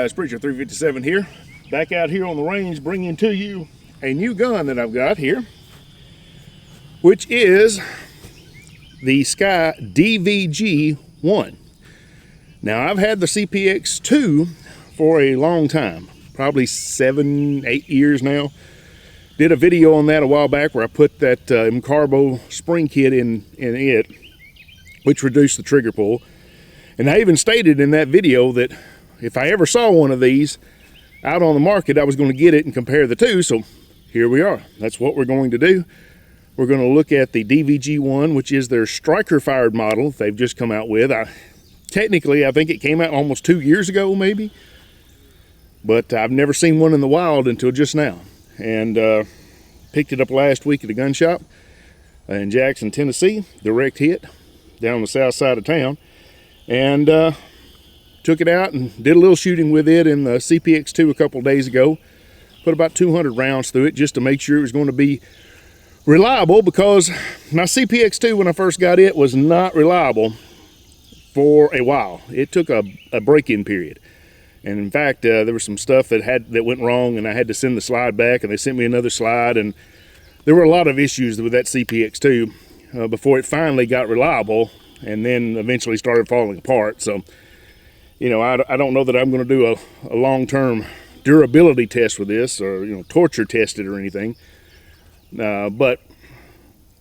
guys, Preacher 357 here, back out here on the range bringing to you a new gun that I've got here, which is the SCCY DVG-1. Now, I've had the CPX 2 for a long time, probably 7-8 years now. Did a video on that a while back where I put that carbo spring kit in it, which reduced the trigger pull. And I even stated in that video that if I ever saw one of these out on the market, I was going to get it and compare the two. So here we are. That's what we're going to do. We're going to look at the DVG-1, which is their striker-fired model they've just come out with. Technically, I think it came out almost 2 years ago, maybe. But I've never seen one in the wild until just now. And picked it up last week at a gun shop in Jackson, Tennessee. Direct hit down the south side of town. And took it out and did a little shooting with it in the CPX 2 a couple days ago. Put about 200 rounds through it just to make sure it was going to be reliable, because my CPX 2 when I first got it was not reliable for a while. It took a break-in period. And in fact, there was some stuff that went wrong, and I had to send the slide back, and they sent me another slide, and there were a lot of issues with that CPX 2 before it finally got reliable, and then eventually started falling apart. So, you know, I don't know that I'm going to do a long-term durability test with this, or, you know, torture test it or anything. But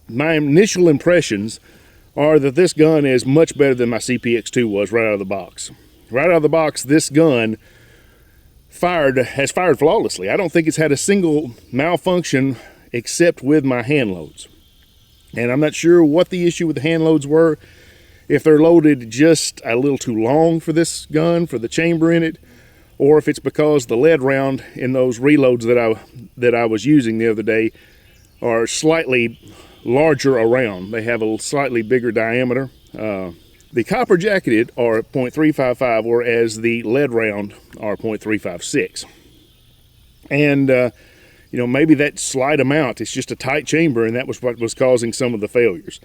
my initial impressions are that this gun is much better than my CPX 2 was right out of the box. Right out of the box, this gun has fired flawlessly. I don't think it's had a single malfunction except with my hand loads. And I'm not sure what the issue with the hand loads were. If they're loaded just a little too long for this gun, for the chamber in it, or if it's because the lead round in those reloads that I was using the other day are slightly larger around. They have a slightly bigger diameter. The copper jacketed are 0.355, whereas the lead round are 0.356. And you know, maybe that slight amount, it's just a tight chamber, and that was what was causing some of the failures.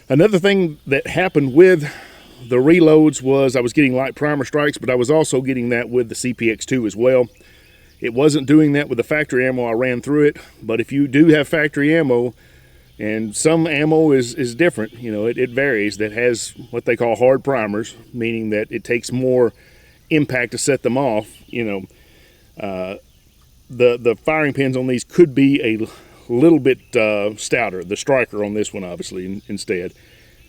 Another thing that happened with the reloads was I was getting light primer strikes, but I was also getting that with the CPX 2 as well. It wasn't doing that with the factory ammo. I ran through it, but if you do have factory ammo, and some ammo is different, you know, it varies, that has what they call hard primers, meaning that it takes more impact to set them off. You know, the firing pins on these could be a little bit stouter. The striker on this one, obviously, instead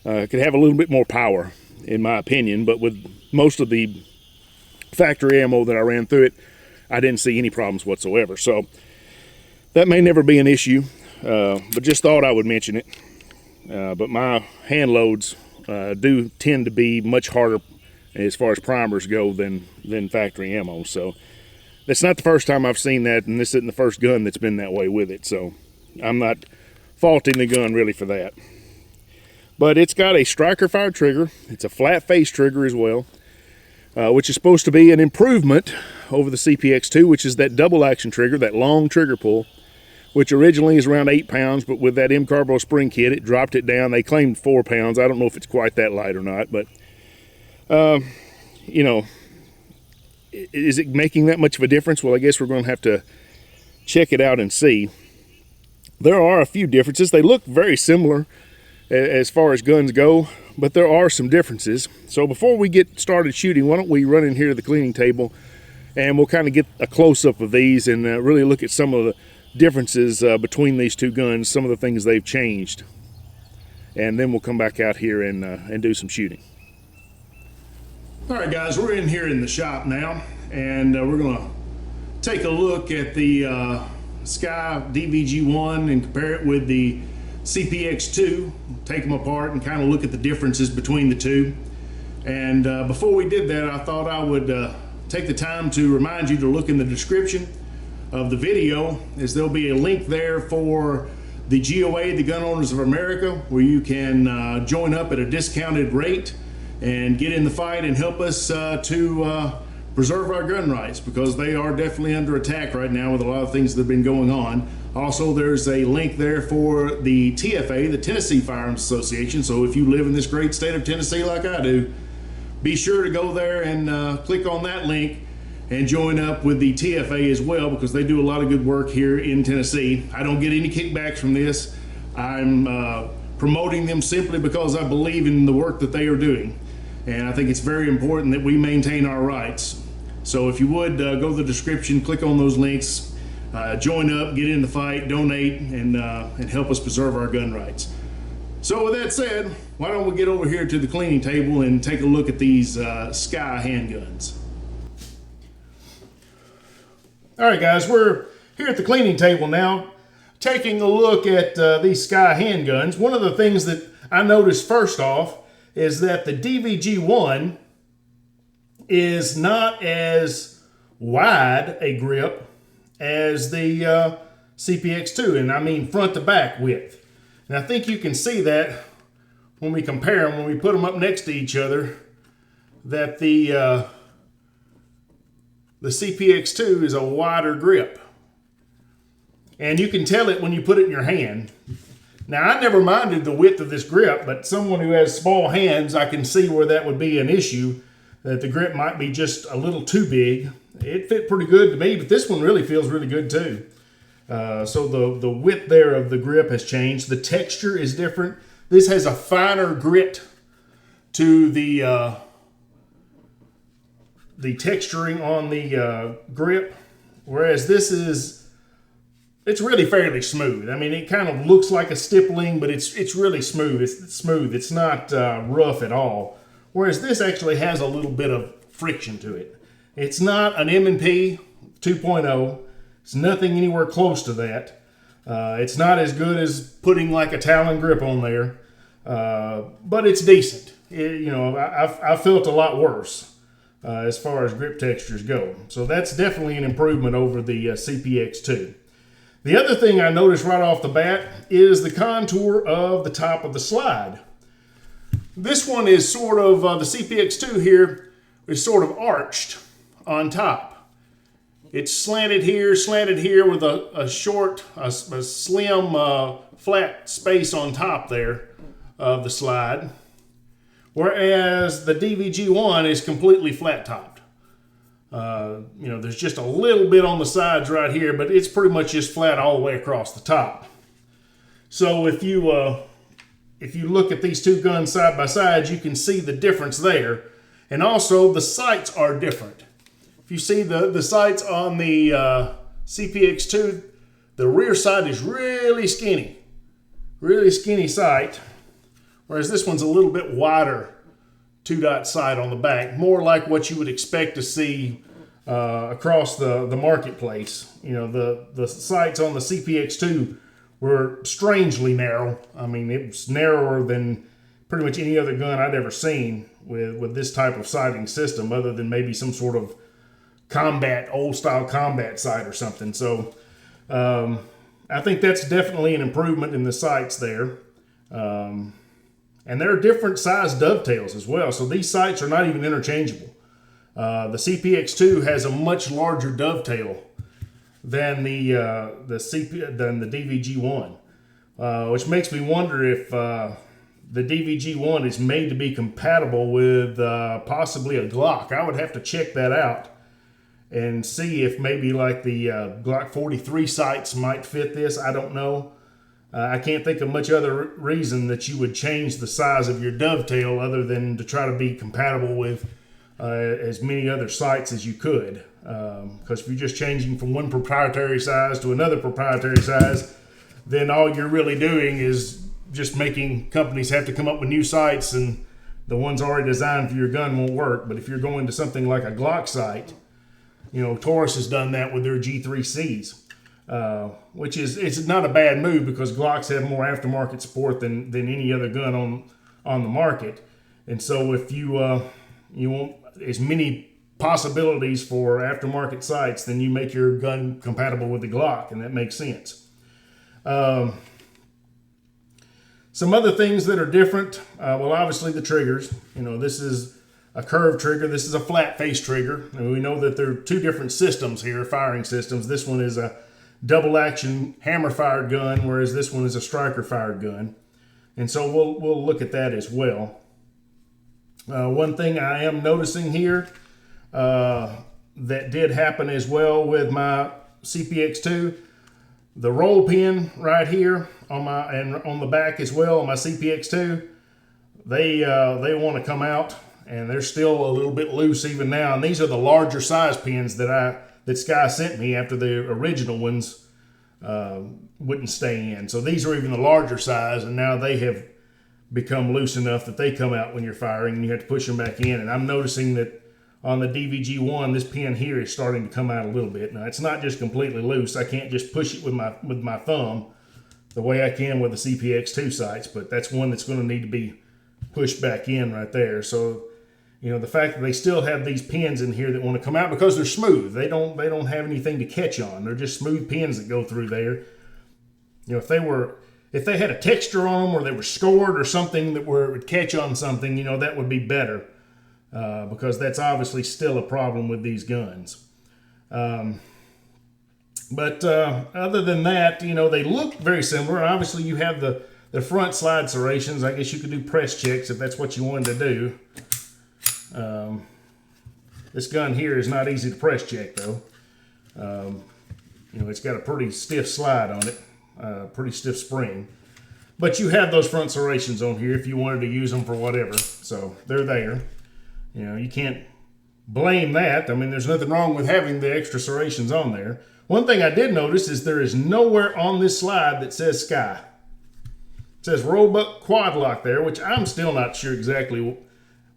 could have a little bit more power, in my opinion. But with most of the factory ammo that I ran through it, I didn't see any problems whatsoever. So that may never be an issue, but just thought I would mention it. But my hand loads do tend to be much harder as far as primers go than factory ammo. So that's not the first time I've seen that, and this isn't the first gun that's been that way with it. So I'm not faulting the gun really for that. But it's got a striker fire trigger. It's a flat face trigger as well, which is supposed to be an improvement over the CPX 2, which is that double action trigger, that long trigger pull, which originally is around 8 pounds, but with that M-Carbo spring kit, it dropped it down. They claimed 4 pounds. I don't know if it's quite that light or not, but, you know, is it making that much of a difference? Well, I guess we're going to have to check it out and see. There are a few differences. They look very similar as far as guns go, but there are some differences. So before we get started shooting, why don't we run in here to the cleaning table, and we'll kind of get a close-up of these and really look at some of the differences between these two guns, some of the things they've changed. And then we'll come back out here and do some shooting. All right, guys, we're in here in the shop now, and we're going to take a look at the SCCY DVG-1 and compare it with the CPX 2, take them apart and kind of look at the differences between the two. And before we did that, I thought I would take the time to remind you to look in the description of the video, as there'll be a link there for the GOA, the Gun Owners of America, where you can join up at a discounted rate and get in the fight and help us to preserve our gun rights, because they are definitely under attack right now with a lot of things that have been going on. Also, there's a link there for the TFA, the Tennessee Firearms Association. So if you live in this great state of Tennessee like I do, be sure to go there and click on that link and join up with the TFA as well, because they do a lot of good work here in Tennessee. I don't get any kickbacks from this. I'm promoting them simply because I believe in the work that they are doing. And I think it's very important that we maintain our rights. So if you would, go to the description, click on those links, join up, get in the fight, donate, and help us preserve our gun rights. So with that said, why don't we get over here to the cleaning table and take a look at these SCCY handguns. All right, guys, we're here at the cleaning table now, taking a look at these SCCY handguns. One of the things that I noticed first off is that the DVG-1 is not as wide a grip as the CPX-2, and I mean front to back width. And I think you can see that when we compare them, when we put them up next to each other, that the CPX-2 is a wider grip. And you can tell it when you put it in your hand. Now, I never minded the width of this grip, but someone who has small hands, I can see where that would be an issue, that the grip might be just a little too big. It fit pretty good to me, but this one really feels really good too. So the width there of the grip has changed. The texture is different. This has a finer grit to the texturing on the grip, whereas this it's really fairly smooth. I mean, it kind of looks like a stippling, but it's really smooth. It's smooth. It's not rough at all. Whereas this actually has a little bit of friction to it. It's not an M&P 2.0. It's nothing anywhere close to that. It's not as good as putting like a Talon grip on there, but it's decent. I felt a lot worse as far as grip textures go. So that's definitely an improvement over the CPX-2. The other thing I noticed right off the bat is the contour of the top of the slide. This one is sort of, the CPX-2 here is sort of arched on top. It's slanted here with a slim, flat space on top there of the slide. Whereas the DVG-1 is completely flat topped. There's just a little bit on the sides right here, but it's pretty much just flat all the way across the top. So if you look at these two guns side by side, you can see the difference there. And also the sights are different. If you see the sights on the CPX-2, the rear sight is really skinny sight. Whereas this one's a little bit wider 2-dot sight on the back, more like what you would expect to see across the marketplace. The sights on the CPX-2 were strangely narrow. I mean, it was narrower than pretty much any other gun I'd ever seen with this type of sighting system, other than maybe some sort of old style combat sight or something. So I think that's definitely an improvement in the sights there. And there are different size dovetails as well. So these sights are not even interchangeable. The CPX-2 has a much larger dovetail than the DVG-1, which makes me wonder if the DVG-1 is made to be compatible with possibly a Glock. I would have to check that out and see if maybe like the Glock 43 sights might fit this. I don't know. I can't think of much other reason that you would change the size of your dovetail other than to try to be compatible with as many other sights as you could. Because if you're just changing from one proprietary size to another proprietary size, then all you're really doing is just making companies have to come up with new sights, and the ones already designed for your gun won't work. But if you're going to something like a Glock sight, Taurus has done that with their G43s. Which it's not a bad move, because Glocks have more aftermarket support than any other gun on the market. And so if you want as many possibilities for aftermarket sights, then you make your gun compatible with the Glock, and that makes sense. Some other things that are different, well, obviously the triggers. This is a curved trigger. This is a flat face trigger. And we know that there are two different systems here, firing systems. This one is a double action hammer fired gun, whereas this one is a striker fired gun. And so we'll look at that as well. One thing I am noticing here, that did happen as well with my CPX2. The roll pin right here on my, and on the back as well on my CPX2, they want to come out, and they're still a little bit loose even now. And these are the larger size pins that Sky sent me after the original ones wouldn't stay in. So these are even the larger size, and now they have become loose enough that they come out when you're firing, and you have to push them back in. And I'm noticing that on the DVG-1, this pin here is starting to come out a little bit. Now, it's not just completely loose. I can't just push it with my thumb the way I can with the CPX2 sights, but that's one that's going to need to be pushed back in right there. So, you know, the fact that they still have these pins in here that want to come out because they're smooth. They don't have anything to catch on. They're just smooth pins that go through there. You know, if they had a texture on them, or they were scored or something that where it would catch on something, you know, that would be better. Because that's obviously still a problem with these guns. But other than that, you know, they look very similar. Obviously, you have the front slide serrations. I guess you could do press checks if that's what you wanted to do. This gun here is not easy to press check, though. You know, it's got a pretty stiff slide on it, pretty stiff spring. But you have those front serrations on here if you wanted to use them for whatever. So they're there. You know, you can't blame that. I mean, there's nothing wrong with having the extra serrations on there. One thing I did notice is there is nowhere on this slide that says Sky. It says Roebuck Quad Lock there, which I'm still not sure exactly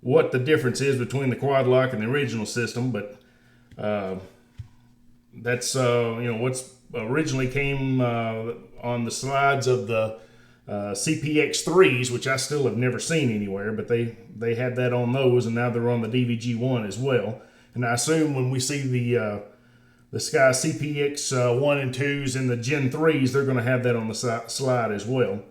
what the difference is between the Quad Lock and the original system, but that's, you know, what's originally came on the slides of the CPX 3s, which I still have never seen anywhere, but they had that on those, and now they're on the DVG-1 as well. And I assume when we see the Sky CPX 1 and 2s and the Gen 3s, they're going to have that on the slide as well.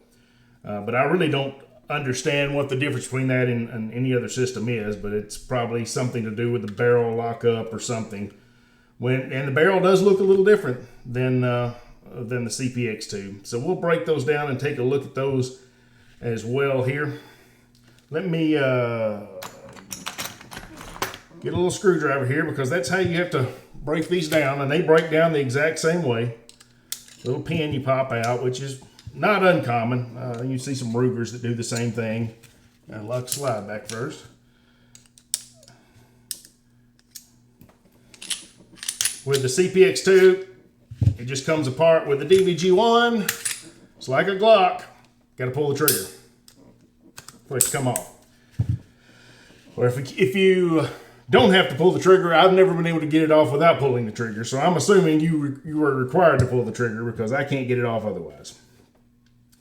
But I really don't understand what the difference between that and any other system is, but it's probably something to do with the barrel lockup or something. And the barrel does look a little different than the CPX2. So we'll break those down and take a look at those as well here. Let me get a little screwdriver here, because that's how you have to break these down, and they break down the exact same way. Little pin you pop out, which is not uncommon. You see some Rugers that do the same thing. And lock slide back first. With the CPX2, it just comes apart. With the DVG-1, it's like a Glock. Got to pull the trigger for it to come off. Or if you don't have to pull the trigger, I've never been able to get it off without pulling the trigger. So I'm assuming you were required to pull the trigger, because I can't get it off otherwise.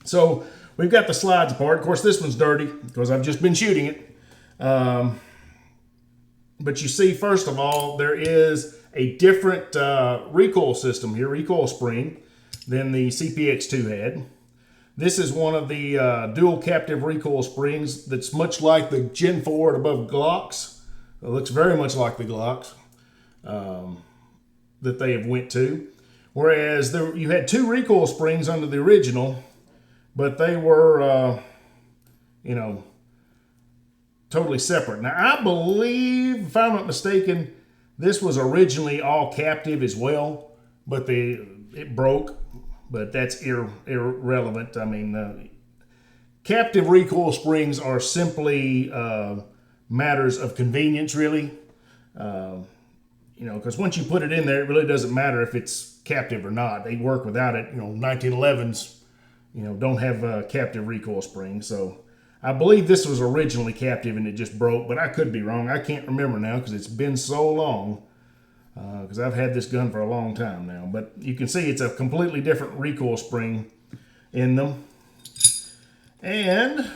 So we've got the slides apart. Of course, this one's dirty because I've just been shooting it. But you see, first of all, there is a different recoil system here, recoil spring, than the CPX2 had. This is one of the dual captive recoil springs that's much like the Gen 4 and above Glocks. It looks very much like the Glocks that they have went to. Whereas you had two recoil springs under the original, but they were, you know, totally separate. Now, I believe, if I'm not mistaken, this was originally all captive as well, but it broke. But that's irrelevant. I mean, captive recoil springs are simply matters of convenience, really. You know, because once you put it in there, it really doesn't matter if it's captive or not. They work without it. You know, 1911s, you know, don't have captive recoil springs. So I believe this was originally captive and it just broke, but I could be wrong. I can't remember now because it's been so long. Because I've had this gun for a long time now. But you can see it's a completely different recoil spring in them. And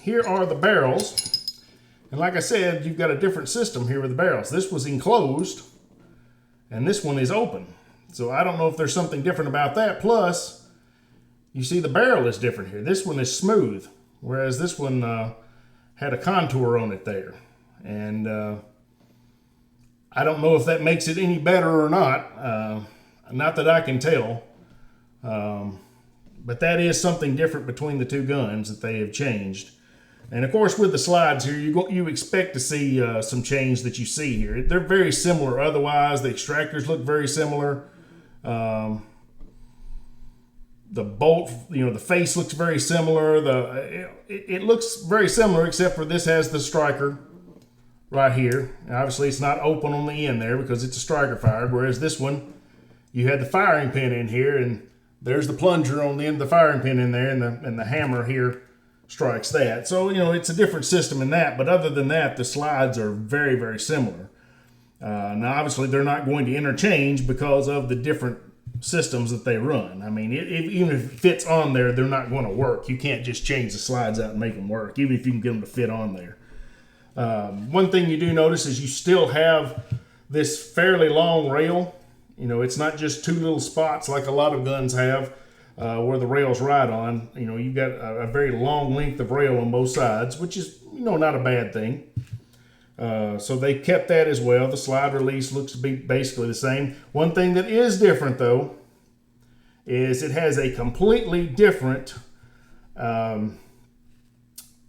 here are the barrels. And like I said, you've got a different system here with the barrels. This was enclosed, and this one is open. So I don't know if there's something different about that. Plus, you see the barrel is different here. This one is smooth, whereas this one had a contour on it there. And I don't know if that makes it any better or not. Not that I can tell. But that is something different between the two guns that they have changed. And of course, with the slides here, you expect to see some change that you see here. They're very similar otherwise. The extractors look very similar. The bolt, the face looks very similar. It looks very similar, except for this has the striker right here. And obviously, it's not open on the end there because it's a striker fired, whereas this one, you had the firing pin in here, and there's the plunger on the end of the firing pin in there, and the hammer here strikes that. So, it's a different system in that, but other than that, the slides are very, very similar. Now, obviously, they're not going to interchange because of the different systems that they run. I mean, even if it fits on there, they're not going to work. You can't just change the slides out and make them work, even if you can get them to fit on there. One thing you do notice is you still have this fairly long rail. It's not just two little spots like a lot of guns have where the rail's right on. You've got a very long length of rail on both sides, which is, not a bad thing. So they kept that as well. The slide release looks to be basically the same. One thing that is different, though, is it has a completely different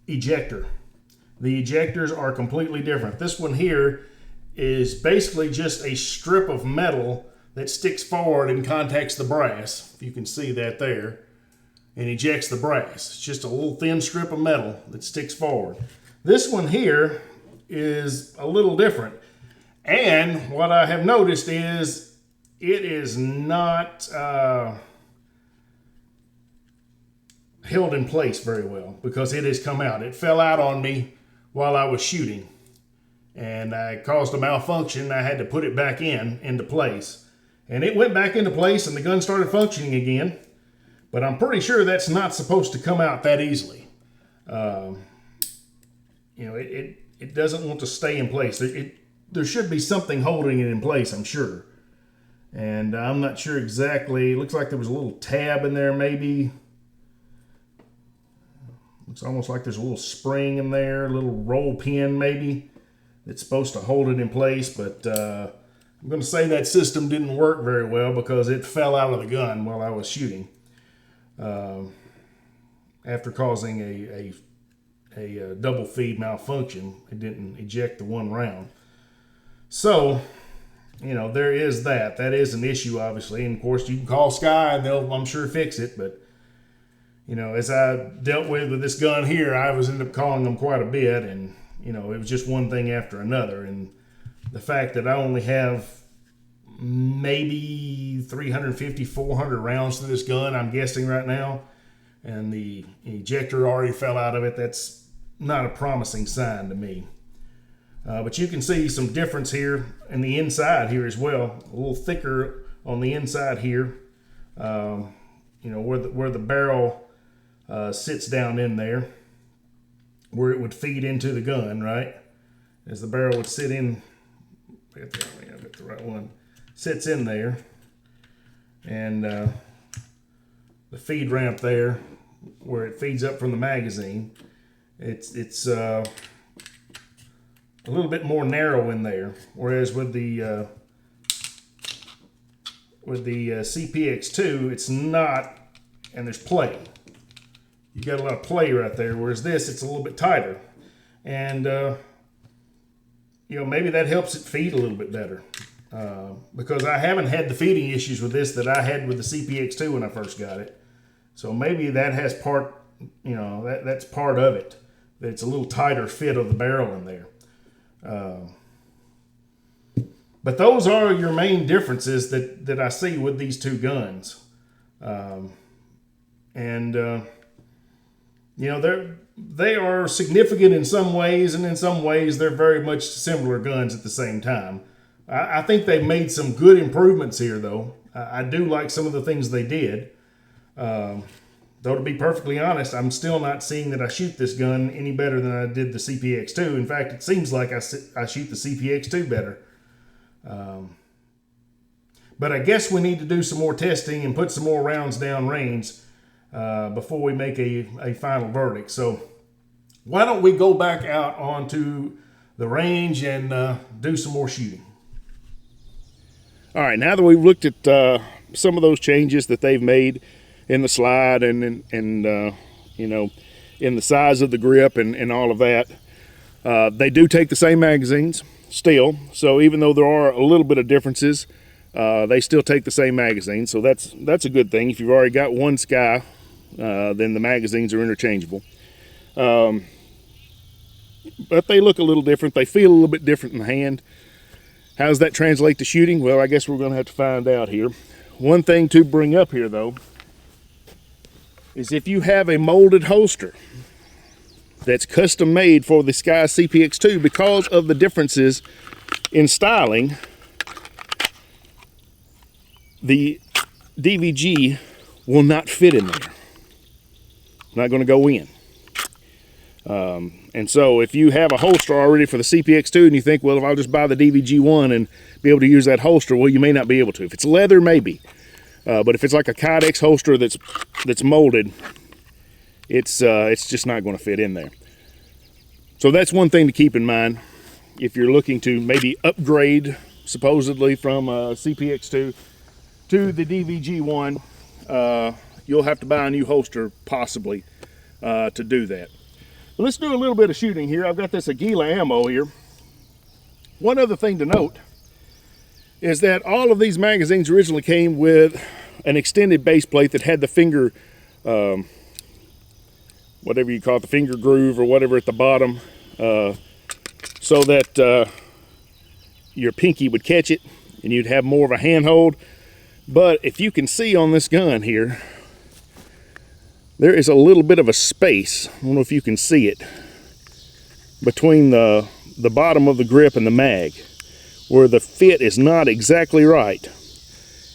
ejector. The ejectors are completely different. This one here is basically just a strip of metal that sticks forward and contacts the brass, if you can see that there, and ejects the brass. It's just a little thin strip of metal that sticks forward. This one here is a little different. And what I have noticed is it is not held in place very well because it has come out. It fell out on me while I was shooting, and I caused a malfunction. I had to put it back into place. And it went back into place and the gun started functioning again. But I'm pretty sure that's not supposed to come out that easily. It doesn't want to stay in place. There should be something holding it in place, I'm sure. And I'm not sure exactly. It looks like there was a little tab in there maybe. Looks almost like there's a little spring in there, a little roll pin maybe. It's supposed to hold it in place, but I'm going to say that system didn't work very well because it fell out of the gun while I was shooting after causing a double feed malfunction. It didn't eject the one round. So, there is that. That is an issue, obviously. And, of course, you can call Sky and they'll, I'm sure, fix it. But, as I dealt with this gun here, I ended up calling them quite a bit. And, it was just one thing after another. And the fact that I only have maybe 350, 400 rounds to this gun, I'm guessing right now, and the ejector already fell out of it, that's not a promising sign to me. But you can see some difference here in the inside here as well. A little thicker on the inside here, where the barrel sits down in there, where it would feed into the gun, right? As the barrel would sit in, I got the right one, sits in there, and the feed ramp there, where it feeds up from the magazine, it's a little bit more narrow in there, whereas with the CPX2, it's not, and there's play. You got a lot of play right there, whereas this, it's a little bit tighter, and maybe that helps it feed a little bit better. Because I haven't had the feeding issues with this that I had with the CPX2 when I first got it. So maybe that has part, that's part of it. That it's a little tighter fit of the barrel in there. But those are your main differences that I see with these two guns. They are significant in some ways, and in some ways they're very much similar guns at the same time. I think they've made some good improvements here, though. I do like some of the things they did. Though, to be perfectly honest, I'm still not seeing that I shoot this gun any better than I did the CPX2. In fact, it seems like I shoot the CPX2 better. But I guess we need to do some more testing and put some more rounds down range before we make a final verdict. So why don't we go back out onto the range and do some more shooting. All right, now that we've looked at some of those changes that they've made in the slide and in the size of the grip and all of that. They do take the same magazines still, so even though there are a little bit of differences, they still take the same magazine, so that's a good thing. If you've already got one SCCY, then the magazines are interchangeable. But they look a little different. They feel a little bit different in the hand. How does that translate to shooting? Well, I guess we're going to have to find out here. One thing to bring up here, though, is if you have a molded holster that's custom made for the SCCY CPX2, because of the differences in styling, the DVG will not fit in there. Not going to go in. And so if you have a holster already for the CPX2 and you think, well, if I'll just buy the DVG-1 and be able to use that holster, well, you may not be able to. If it's leather, maybe. But if it's like a Kydex holster that's molded, it's just not going to fit in there. So that's one thing to keep in mind if you're looking to maybe upgrade, supposedly, from CPX2 to the DVG-1. You'll have to buy a new holster, possibly, to do that. But let's do a little bit of shooting here. I've got this Aguila ammo here. One other thing to note is that all of these magazines originally came with an extended base plate that had the finger, whatever you call it, the finger groove or whatever at the bottom, so that your pinky would catch it and you'd have more of a handhold. But if you can see on this gun here, there is a little bit of a space, I don't know if you can see it, between the bottom of the grip and the mag, where the fit is not exactly right.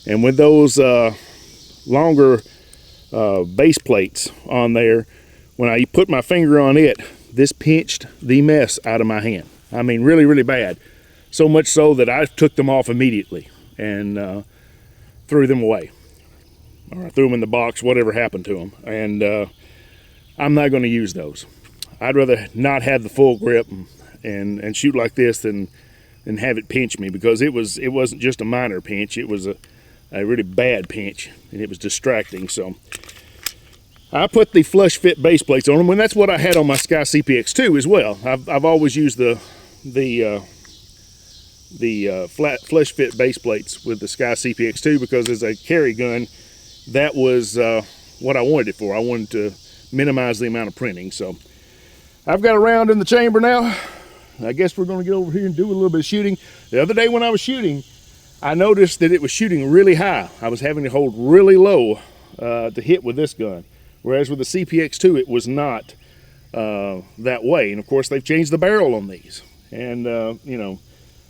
And with those longer base plates on there, when I put my finger on it, this pinched the mess out of my hand. I mean, really, really bad. So much so that I took them off immediately and threw them away. Or I threw them in the box, whatever happened to them. And I'm not going to use those. I'd rather not have the full grip and shoot like this than have it pinch me, because it wasn't just a minor pinch. It was a really bad pinch, and it was distracting. So I put the flush fit base plates on them, and that's what I had on my SCCY CPX2 as well. I've always used the flat flush fit base plates with the SCCY CPX2, because as a carry gun, that was what I wanted it for. I wanted to minimize the amount of printing. So I've got a round in the chamber now. I guess we're going to get over here and do a little bit of shooting. The other day when I was shooting, I noticed that it was shooting really high. I was having to hold really low to hit with this gun, whereas with the CPX2 it was not that way. And of course they've changed the barrel on these, and you know,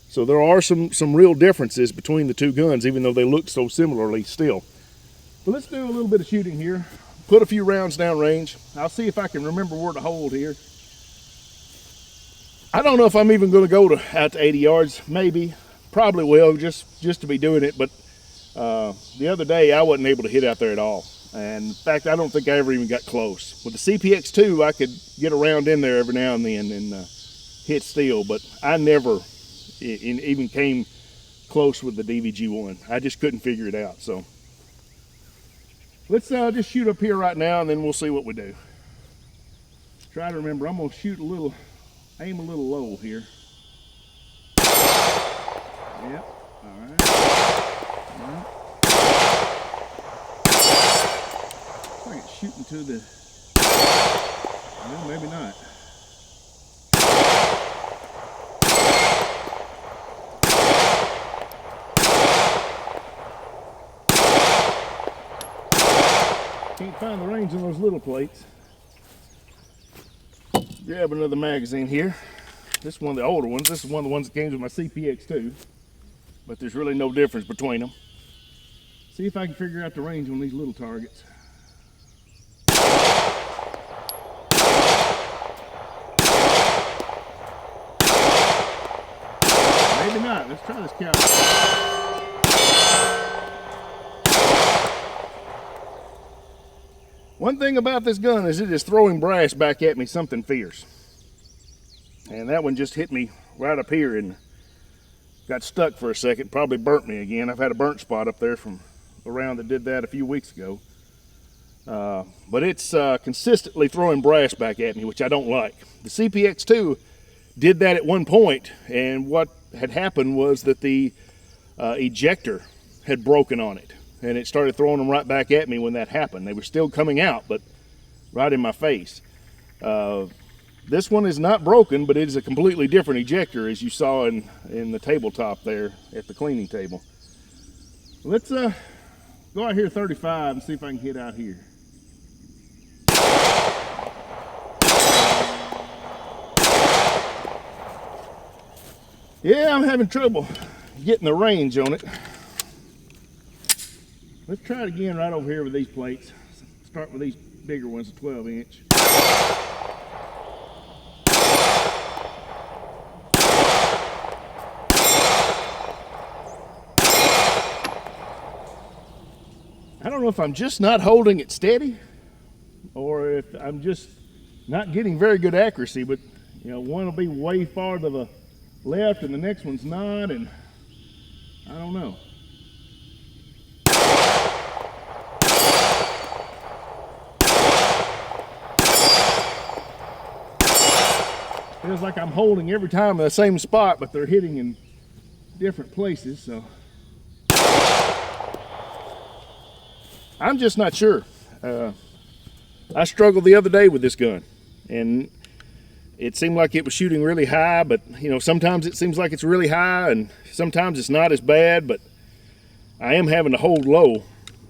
so there are some real differences between the two guns, even though they look so similarly still. But let's do a little bit of shooting here. Put a few rounds down range. I'll see if I can remember where to hold here. I don't know if I'm even going to go out to 80 yards. Maybe, probably will, just to be doing it. But the other day I wasn't able to hit out there at all. And in fact, I don't think I ever even got close. With the CPX2, I could get around in there every now and then and hit steel, but I never even came close with the DVG-1. I just couldn't figure it out. So let's just shoot up here right now, and then we'll see what we do. Try to remember, I'm going to shoot a little, aim a little low here. Yep, all right. All right. Looks like it's shooting to the, well, maybe not. Can't find the range on those little plates. Grab another magazine here. This is one of the older ones. This is one of the ones that came with my CPX2, but there's really no difference between them. See if I can figure out the range on these little targets. Maybe not. Let's try this cow. One thing about this gun is it is throwing brass back at me something fierce. And that one just hit me right up here and got stuck for a second, probably burnt me again. I've had a burnt spot up there from a round that did that a few weeks ago. But it's consistently throwing brass back at me, which I don't like. The CPX2 did that at one point, and what had happened was that the ejector had broken on it, and it started throwing them right back at me when that happened. They were still coming out, but right in my face. This one is not broken, but it is a completely different ejector, as you saw in the tabletop there at the cleaning table. Let's go out here 35 and see if I can hit out here. Yeah, I'm having trouble getting the range on it. Let's try it again right over here with these plates. Start with these bigger ones, a 12-inch. I don't know if I'm just not holding it steady or if I'm just not getting very good accuracy, but you know, one will be way far to the left and the next one's not, and I don't know. Feels like I'm holding every time in the same spot, but they're hitting in different places, so I'm just not sure. I struggled the other day with this gun, and it seemed like it was shooting really high, but you know, sometimes it seems like it's really high and sometimes it's not as bad, but I am having to hold low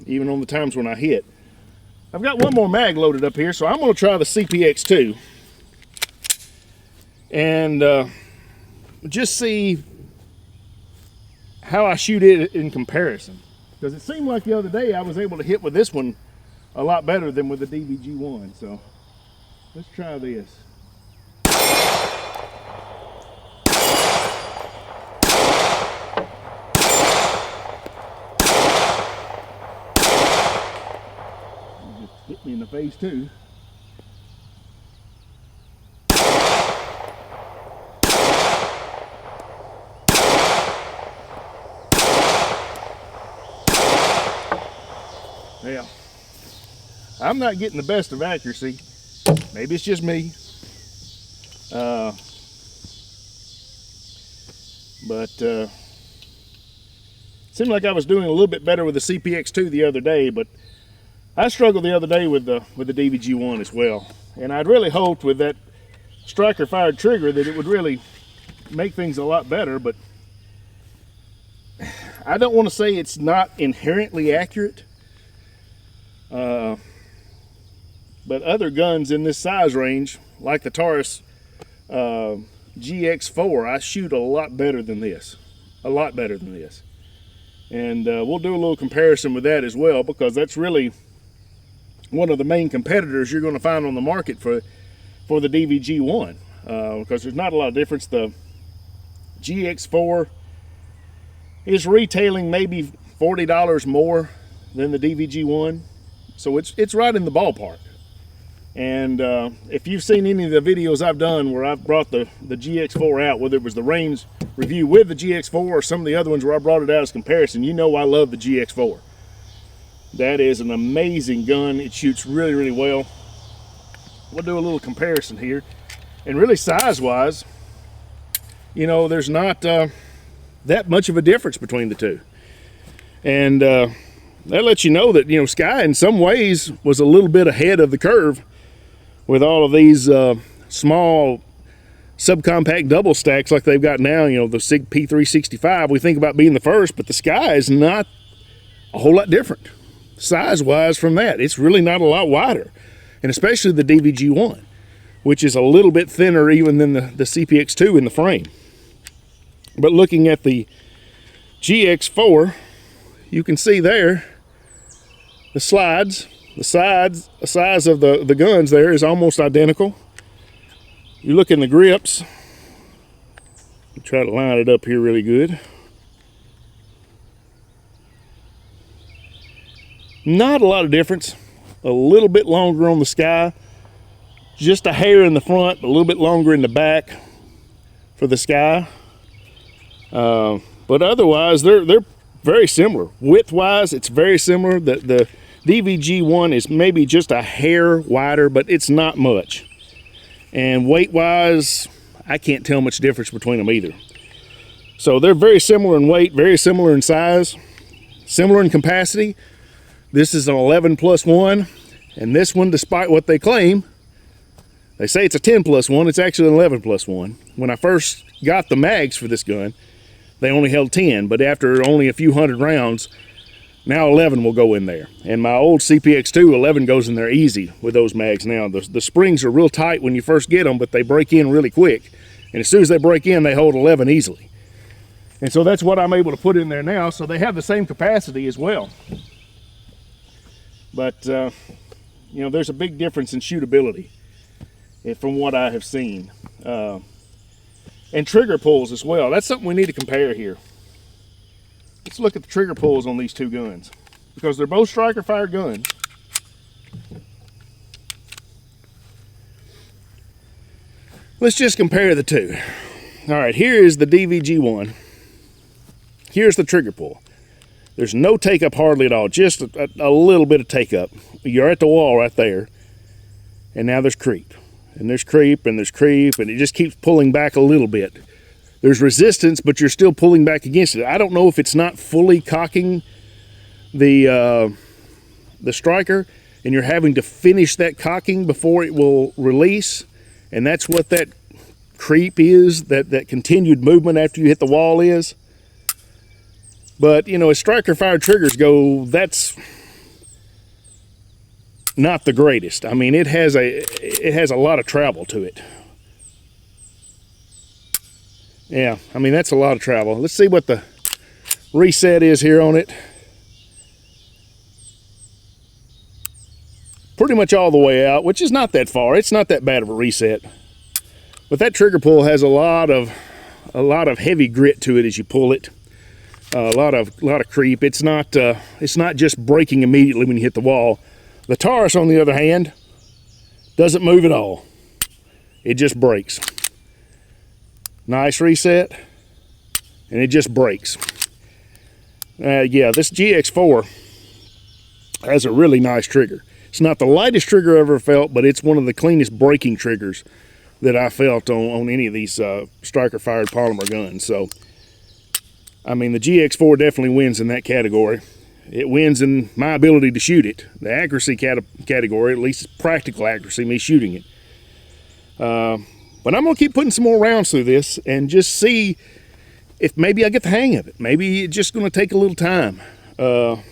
even on the times when I hit. I've got one more mag loaded up here, so I'm going to try the CPX2 and just see how I shoot it in comparison. Because it seemed like the other day I was able to hit with this one a lot better than with the DVG-1. So let's try this. It just hit me in the face too. Yeah, I'm not getting the best of accuracy. Maybe it's just me. But seemed like I was doing a little bit better with the CPX2 the other day, but I struggled the other day with the DVG-1 as well. And I'd really hoped with that striker fired trigger that it would really make things a lot better, but I don't want to say it's not inherently accurate. But other guns in this size range, like the Taurus GX4, I shoot a lot better than this. A lot better than this. And we'll do a little comparison with that as well, because that's really one of the main competitors you're going to find on the market for the DVG-1. Because there's not a lot of difference. The GX4 is retailing maybe $40 more than the DVG-1. So it's right in the ballpark. And if you've seen any of the videos I've done where I've brought the GX4 out, whether it was the range review with the GX4 or some of the other ones where I brought it out as comparison, you know I love the GX4. That is an amazing gun. It shoots really, really well. We'll do a little comparison here. And really size-wise, you know, there's not that much of a difference between the two. And that lets you know that, you know, Sky in some ways was a little bit ahead of the curve with all of these small subcompact double stacks like they've got now. You know, the SIG P365, we think about being the first, but the Sky is not a whole lot different size-wise from that. It's really not a lot wider, and especially the DVG-1, which is a little bit thinner even than the CPX2 in the frame. But looking at the GX4, you can see there the slides, the size of the guns there is almost identical. You look in the grips, try to line it up here really good. Not a lot of difference. A little bit longer on the Sky, just a hair in the front, a little bit longer in the back for the Sky. But otherwise, they're very similar. Width-wise, it's very similar. The DVG-1 is maybe just a hair wider, but it's not much. And weight-wise, I can't tell much difference between them either. So they're very similar in weight, very similar in size, similar in capacity. This is an 11+1, and this one, despite what they claim, they say it's a 10+1, it's actually an 11+1. When I first got the mags for this gun, they only held 10, but after only a few hundred rounds, now 11 will go in there. And my old CPX2, 11 goes in there easy with those mags now. The springs are real tight when you first get them, but they break in really quick. And as soon as they break in, they hold 11 easily. And so that's what I'm able to put in there now. So they have the same capacity as well. But, you know, there's a big difference in shootability from what I have seen. And trigger pulls as well. That's something we need to compare here. Let's look at the trigger pulls on these two guns, because they're both striker fired guns. Let's just compare the two. All right, here is the DVG-1. Here's the trigger pull. There's no take up hardly at all, just a little bit of take up. You're at the wall right there, and now there's creep. And there's creep, and there's creep, and it just keeps pulling back a little bit. There's resistance, but you're still pulling back against it. I don't know if it's not fully cocking the striker, and you're having to finish that cocking before it will release. And that's what that creep is, that continued movement after you hit the wall is. But, you know, as striker fired triggers go, that's not the greatest. I mean, it has a lot of travel to it. Yeah, I mean, that's a lot of travel. Let's see what the reset is here on it. Pretty much all the way out, which is not that far. It's not that bad of a reset. But that trigger pull has a lot of heavy grit to it as you pull it. A lot of creep. It's not just breaking immediately when you hit the wall. The Taurus, on the other hand, doesn't move at all. It just breaks. Nice reset, and it just breaks. Yeah, this GX4 has a really nice trigger. It's not the lightest trigger I ever felt, but it's one of the cleanest braking triggers that I felt on any of these striker-fired polymer guns. So, I mean, the GX4 definitely wins in that category. It wins in my ability to shoot it. The accuracy category, at least practical accuracy, me shooting it. But I'm going to keep putting some more rounds through this and just see if maybe I get the hang of it. Maybe it's just going to take a little time. I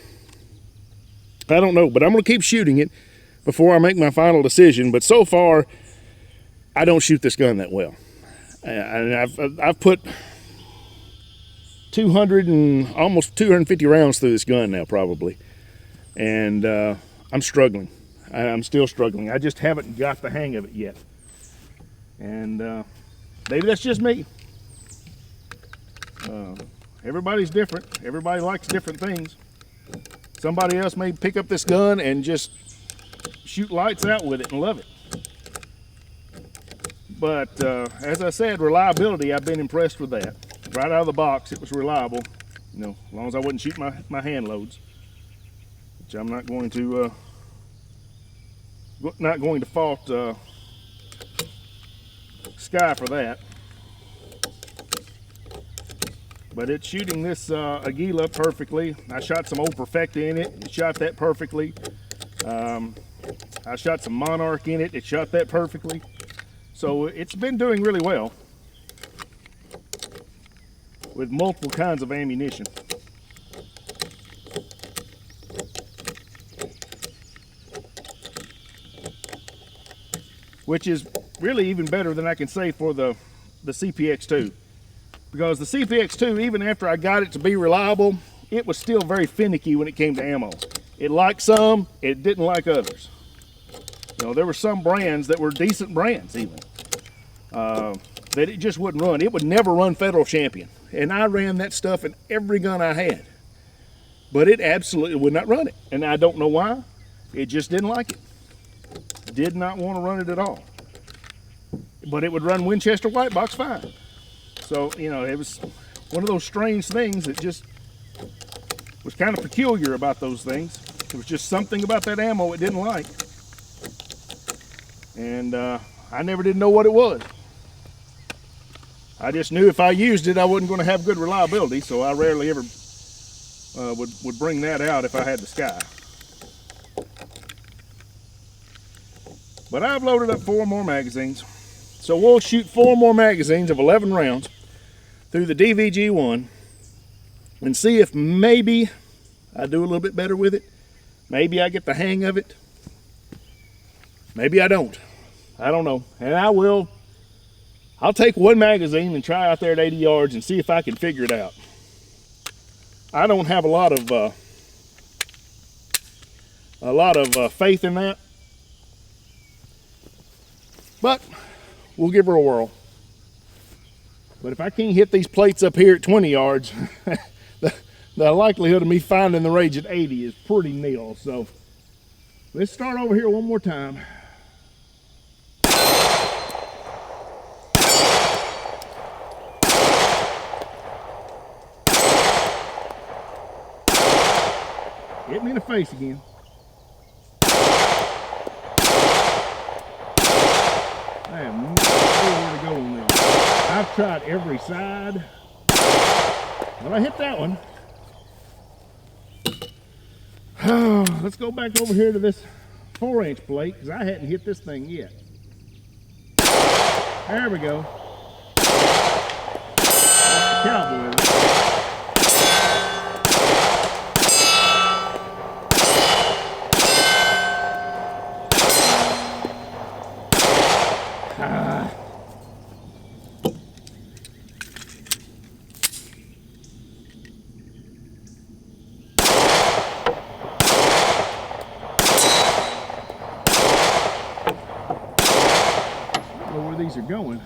don't know, but I'm going to keep shooting it before I make my final decision. But so far, I don't shoot this gun that well. And I've put 200 and almost 250 rounds through this gun now, probably. And I'm struggling. I'm still struggling. I just haven't got the hang of it yet. And maybe that's just me. Everybody's different. Everybody likes different things. Somebody else may pick up this gun and just shoot lights out with it and love it. But as I said, reliability, I've been impressed with that. Right out of the box, it was reliable. You know, as long as I wouldn't shoot my hand loads, which I'm not going to fault Sky for that. But it's shooting this Aguila perfectly. I shot some old Perfecta in it. It shot that perfectly. I shot some Monarch in it. It shot that perfectly. So it's been doing really well with multiple kinds of ammunition. Which is really even better than I can say for the CPX2. Because the CPX2, even after I got it to be reliable, it was still very finicky when it came to ammo. It liked some, it didn't like others. You know, there were some brands that were decent brands even, that it just wouldn't run. It would never run Federal Champion. And I ran that stuff in every gun I had. But it absolutely would not run it. And I don't know why. It just didn't like it. Did not want to run it at all. But it would run Winchester White Box fine. So, you know, it was one of those strange things that just was kind of peculiar about those things. There was just something about that ammo it didn't like. And I never did know what it was. I just knew if I used it, I wasn't going to have good reliability, so I rarely ever would bring that out if I had the Sky. But I've loaded up 4 more magazines. So we'll shoot 4 more magazines of 11 rounds through the DVG-1 and see if maybe I do a little bit better with it. Maybe I get the hang of it. Maybe I don't. I don't know. And I'll take 1 magazine and try out there at 80 yards and see if I can figure it out. I don't have a lot of faith in that. But we'll give her a whirl. But if I can't hit these plates up here at 20 yards, the likelihood of me finding the range at 80 is pretty nil. So let's start over here one more time. Hit me in the face again. I have no idea where to go on this. I've tried every side. Well, I hit that one. Let's go back over here to this 4-inch plate because I hadn't hit this thing yet. There we go. Cowboy. These are going.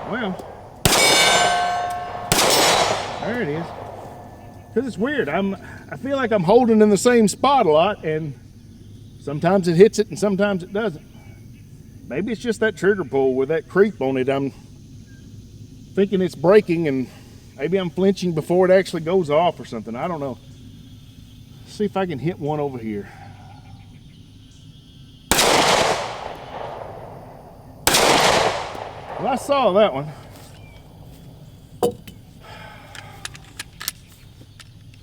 Well, there it is. Because it's weird. I feel like I'm holding in the same spot a lot, and sometimes it hits it and sometimes it doesn't. Maybe it's just that trigger pull with that creep on it. I'm thinking it's breaking, and maybe I'm flinching before it actually goes off or something. I don't know. Let's see if I can hit one over here. Well, I saw that one.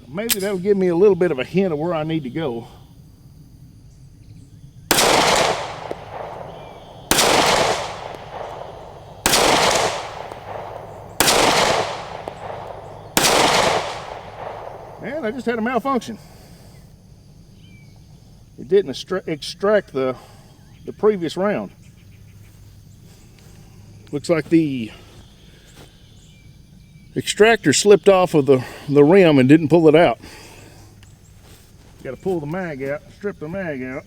Maybe that'll give me a little bit of a hint of where I need to go. And I just had a malfunction. It didn't extract the previous round. Looks like the extractor slipped off of the rim and didn't pull it out. Got to pull the mag out, strip the mag out.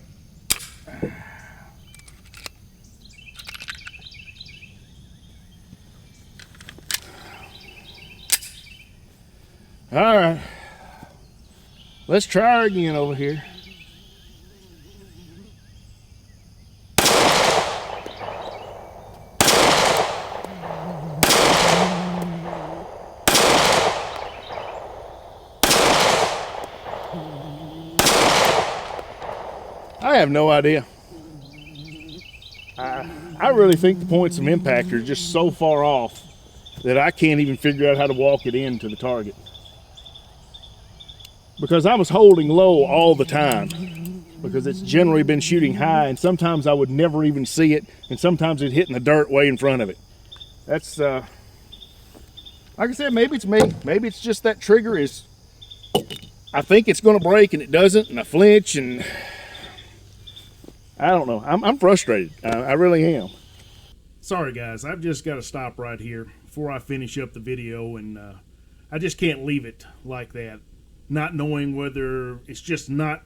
All right, let's try again over here. I have no idea. I really think the points of impact are just so far off that I can't even figure out how to walk it into the target. Because I was holding low all the time, because it's generally been shooting high, and sometimes I would never even see it, and sometimes it'd hit in the dirt way in front of it. That's, like I said, maybe it's me. Maybe it's just that trigger is, I think it's going to break and it doesn't, and I flinch, and I don't know. I'm frustrated. I really am. Sorry guys, I've just got to stop right here before I finish up the video, and I just can't leave it like that, not knowing whether it's just not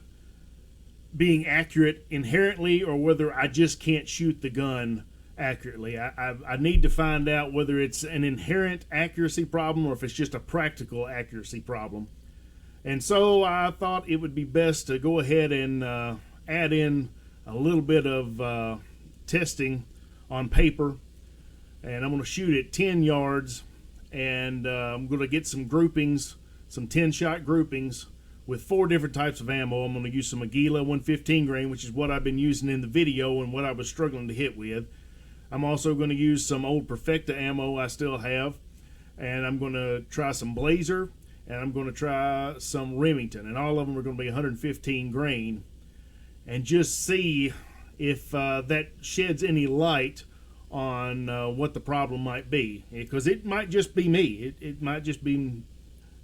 being accurate inherently or whether I just can't shoot the gun accurately. I need to find out whether it's an inherent accuracy problem or if it's just a practical accuracy problem. And so I thought it would be best to go ahead and add in a little bit of testing on paper, and I'm going to shoot at 10 yards, and I'm going to get some groupings, some 10-shot groupings, with 4 different types of ammo. I'm going to use some Aguila 115 grain, which is what I've been using in the video and what I was struggling to hit with. I'm also going to use some old Perfecta ammo I still have, and I'm going to try some Blazer, and I'm going to try some Remington, and all of them are going to be 115 grain, and just see if that sheds any light on what the problem might be, because it might just be me. It might just be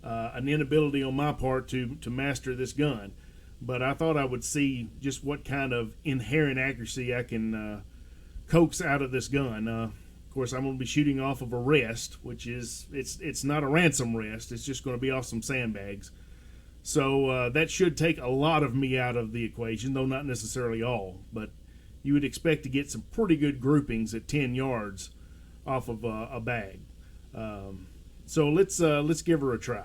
an inability on my part to master this gun. But I thought I would see just what kind of inherent accuracy I can coax out of this gun. Of course, I'm going to be shooting off of a rest, which is it's not a ransom rest. It's just going to be off some sandbags. So that should take a lot of me out of the equation, though not necessarily all. But you would expect to get some pretty good groupings at 10 yards off of a bag. So let's give her a try.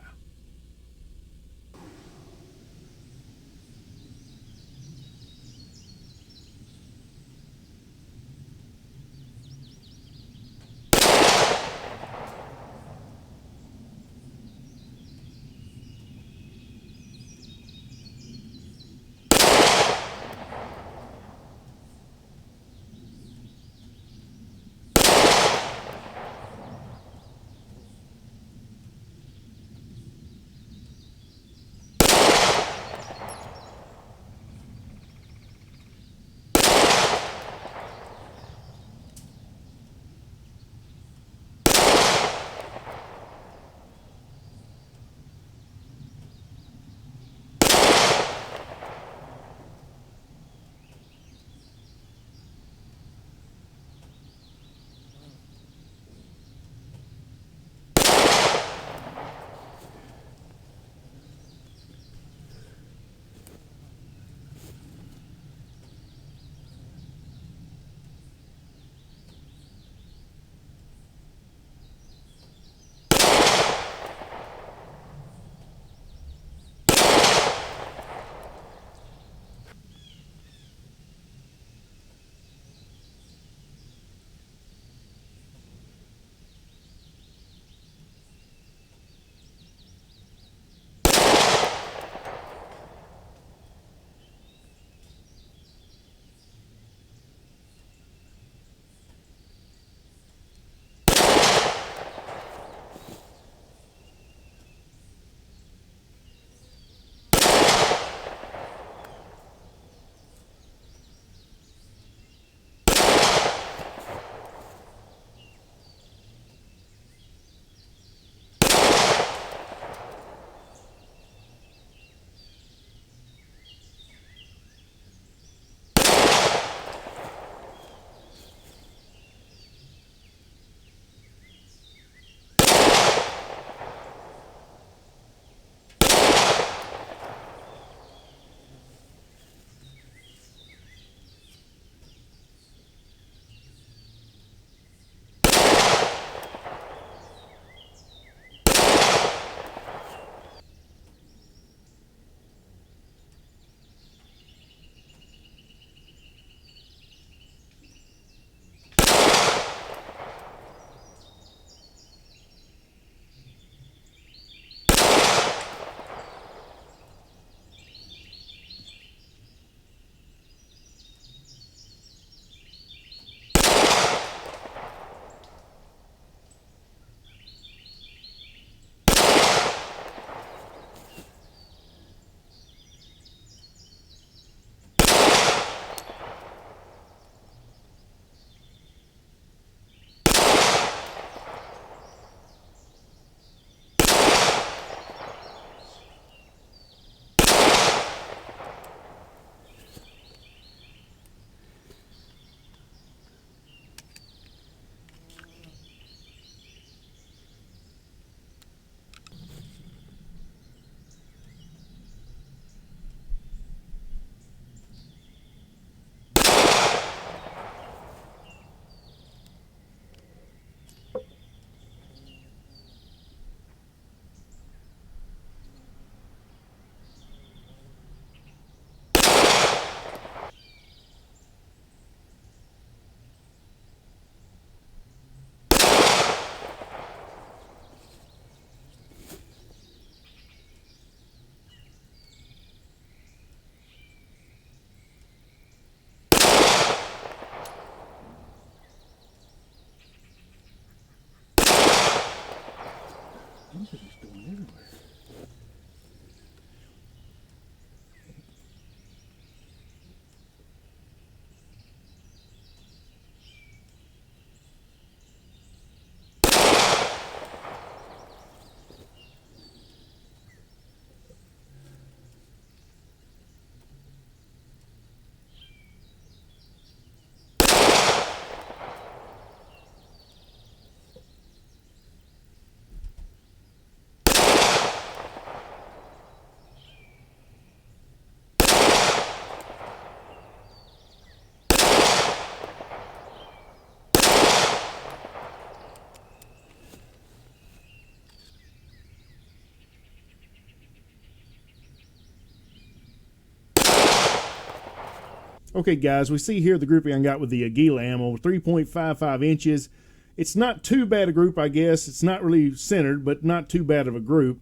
Okay guys, we see here the grouping I got with the Aguila ammo, 3.55 inches. It's not too bad a group, I guess. It's not really centered, but not too bad of a group.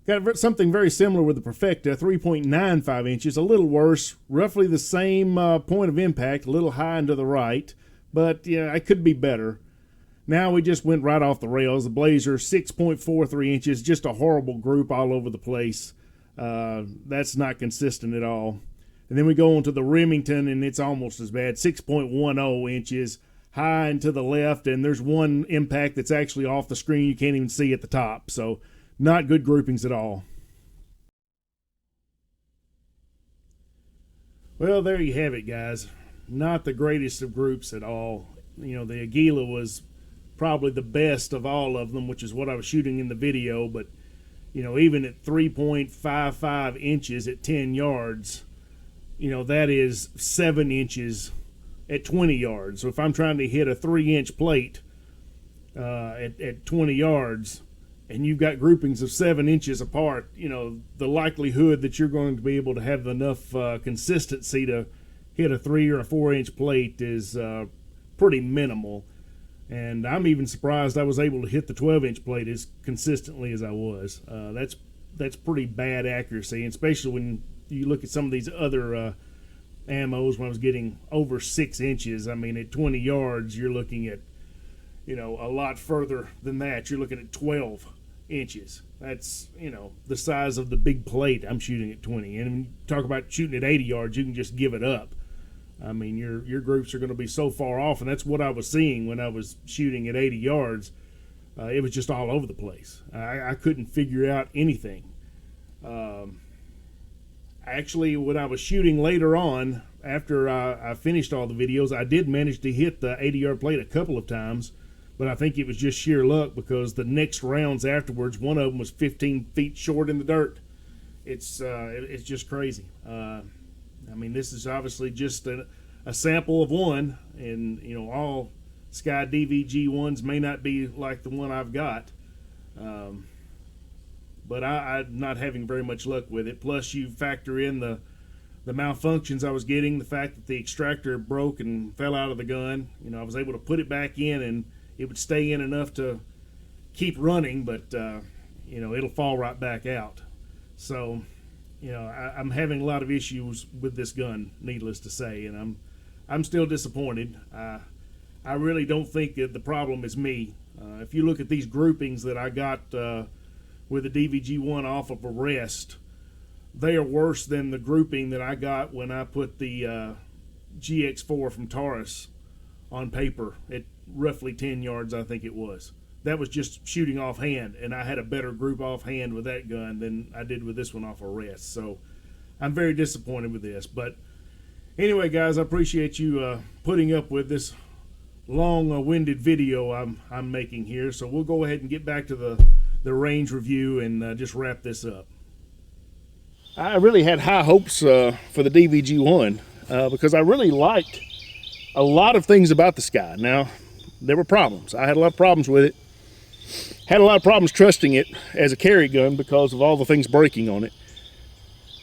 Got something very similar with the Perfecta, 3.95 inches, a little worse, roughly the same point of impact, a little high and to the right, but yeah, it could be better. Now we just went right off the rails. The Blazer, 6.43 inches, just a horrible group all over the place. That's not consistent at all. And then we go on to the Remington, and it's almost as bad, 6.10 inches, high and to the left, and there's one impact that's actually off the screen you can't even see at the top. So not good groupings at all. Well, there you have it, guys. Not the greatest of groups at all. You know, the Aguila was probably the best of all of them, which is what I was shooting in the video, but you know, even at 3.55 inches at 10 yards, you know, that is 7 inches at 20 yards. So if I'm trying to hit a 3-inch plate at 20 yards, and you've got groupings of 7 inches apart, you know, the likelihood that you're going to be able to have enough consistency to hit a 3 or a 4-inch plate is pretty minimal. And I'm even surprised I was able to hit the 12-inch plate as consistently as I was. That's pretty bad accuracy, and especially when you look at some of these other ammos when I was getting over 6 inches. I mean, at 20 yards, you're looking at, you know, a lot further than that. You're looking at 12 inches. That's, you know, the size of the big plate I'm shooting at 20. And when you talk about shooting at 80 yards, you can just give it up. I mean, your groups are going to be so far off, and that's what I was seeing when I was shooting at 80 yards. It was just all over the place. I couldn't figure out anything. Actually, when I was shooting later on, after I finished all the videos, I did manage to hit the 80-yard plate a couple of times, but I think it was just sheer luck because the next rounds afterwards, one of them was 15 feet short in the dirt. It's just crazy. I mean, this is obviously just a sample of one, and you know, all CCCY DVG-1s may not be like the one I've got. But I'm not having very much luck with it. Plus, you factor in the malfunctions I was getting, the fact that the extractor broke and fell out of the gun. You know, I was able to put it back in, and it would stay in enough to keep running, but you know, it'll fall right back out. So, you know, I'm having a lot of issues with this gun, needless to say, and I'm still disappointed. I really don't think that the problem is me. If you look at these groupings that I got with the DVG-1 off of arrest, they are worse than the grouping that I got when I put the GX4 from Taurus on paper at roughly 10 yards, I think it was. That was just shooting offhand, and I had a better group offhand with that gun than I did with this one off arrest. So I'm very disappointed with this. But anyway, guys, I appreciate you putting up with this long-winded video I'm making here. So we'll go ahead and get back to the range review and just wrap this up. I really had high hopes for the DVG-1 because I really liked a lot of things about the Sky. Now, there were problems. I had a lot of problems with it. Had a lot of problems trusting it as a carry gun because of all the things breaking on it.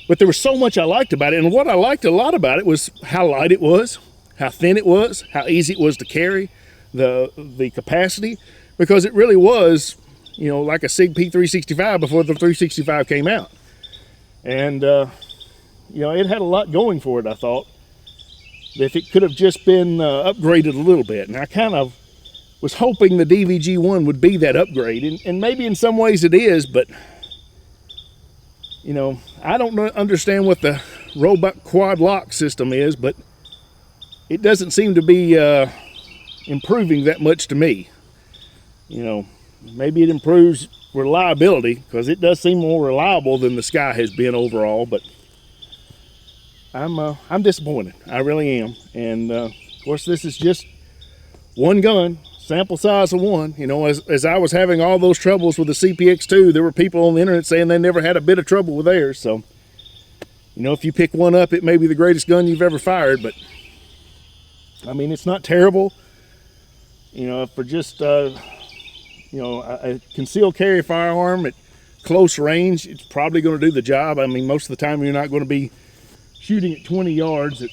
But there was so much I liked about it, and what I liked a lot about it was how light it was, how thin it was, how easy it was to carry, the capacity, because it really was, you know, like a SIG P365 before the 365 came out. And, you know, it had a lot going for it, I thought. If it could have just been upgraded a little bit. And I kind of was hoping the DVG-1 would be that upgrade. And maybe in some ways it is, but, you know, I don't understand what the robot quad lock system is, but it doesn't seem to be improving that much to me. You know, maybe it improves reliability, because it does seem more reliable than the Sky has been overall, but I'm disappointed. I really am. And of course, this is just one gun, sample size of one. You know, as I was having all those troubles with the CPX 2, there were people on the internet saying they never had a bit of trouble with theirs. So, you know, if you pick one up, it may be the greatest gun you've ever fired, but I mean, it's not terrible. You know, for just you know, a concealed carry firearm at close range, it's probably going to do the job. I mean, most of the time you're not going to be shooting at 20 yards at,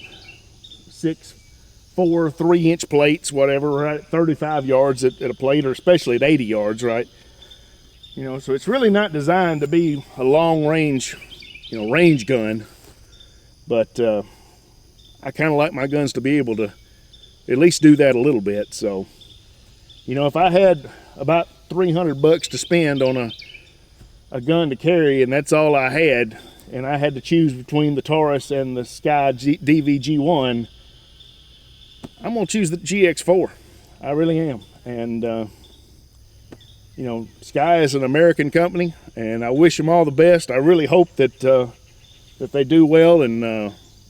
4 3-inch plates, whatever, right? 35 yards at a plate, or especially at 80 yards, right? You know, so it's really not designed to be a long range, you know, range gun. But I kind of like my guns to be able to at least do that a little bit. So, you know, if I had about $300 to spend on a gun to carry, and that's all I had, and I had to choose between the Taurus and the CCCY DVG-1, I'm gonna choose the GX4. I really am. And you know, Sky is an American company, and I wish them all the best. I really hope that that they do well, and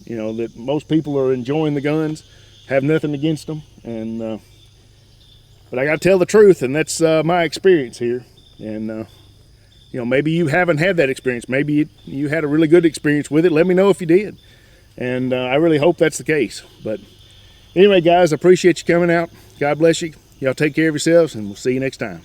you know, that most people are enjoying the guns. Have nothing against them, and but I gotta tell the truth, and that's my experience here. And you know, maybe you haven't had that experience. Maybe you had a really good experience with it. Let me know if you did. And I really hope that's the case. But anyway, guys, I appreciate you coming out. God bless you. Y'all take care of yourselves, and we'll see you next time.